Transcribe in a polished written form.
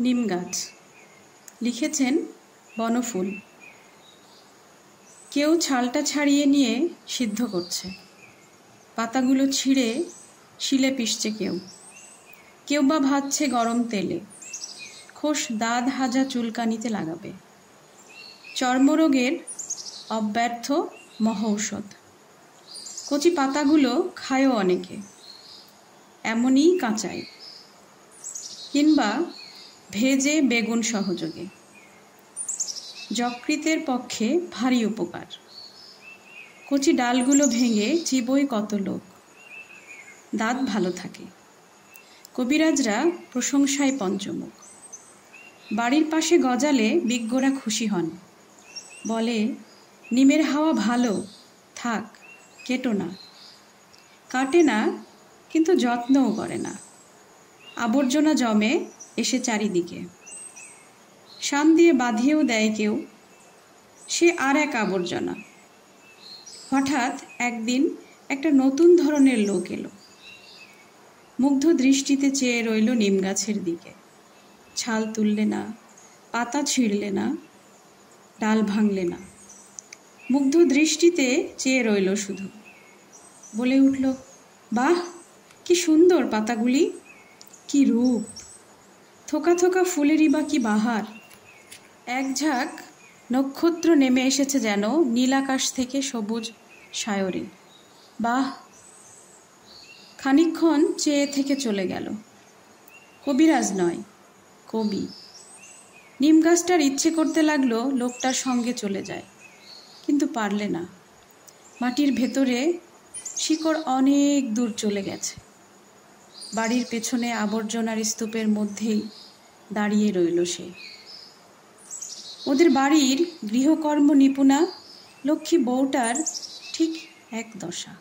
নিম গাছ। লিখেছেন বনফুল। কেউ ছালটা ছাড়িয়ে নিয়ে সিদ্ধ করছে, পাতাগুলো ছিঁড়ে শিলে পিষছে কেউ, কেউ বা ভাজছে গরম তেলে, খোস দাঁত হাজা চুলকানিতে লাগাবে। চর্মরোগের অব্যর্থ মহৌষধ। কচি পাতাগুলো খায়ও অনেকে, এমনই কাঁচাই, কিংবা ভেজে বেগুন সহযোগে। যকৃতের পক্ষে ভারী উপকার। কচি ডালগুলো ভেঙে চিবোয় কত লোক, দাঁত ভালো থাকে। কবিরাজরা প্রশংসায় পঞ্চমুখ। বাড়ির পাশে গজালে বিজ্ঞরা খুশি হন, বলে নিমের হাওয়া ভালো, থাক, কেটো না। কাটে না, কিন্তু যত্নও করে না। আবর্জনা জমে এসে চারিদিকে, শান দিয়ে বাঁধিয়েও দেয় কেউ, সে আর এক আবর্জনা। হঠাৎ একদিন একটা নতুন ধরনের লোক এলো, মুগ্ধ দৃষ্টিতে চেয়ে রইল নিম গাছের দিকে। ছাল তুললে না, পাতা ছিঁড়লে না, ডাল ভাঙলে না, মুগ্ধ দৃষ্টিতে চেয়ে রইল শুধু। বলে উঠল, বাহ, কি সুন্দর পাতাগুলি, কি রূপ, থোকা থোকা ফুলেরই বা কি বাহার। এক ঝাঁক নক্ষত্র নেমে এসেছে যেন নীলাকাশ থেকে সবুজ সায়রে। বাহ! খানিকক্ষণ চেয়ে থেকে চলে গেল। কবিরাজ নয়, কবি। নিম গাছটার ইচ্ছে করতে লাগলো লোকটার সঙ্গে চলে যায়, কিন্তু পারলে না। মাটির ভেতরে শিকড় অনেক দূর চলে গেছে। বাড়ির পেছনে আবর্জনার স্তূপের মধ্যেই দাঁড়িয়ে রইল সে। ওদের বাড়ির গৃহকর্ম নিপুণা লক্ষ্মী বউটার ঠিক এক দশা।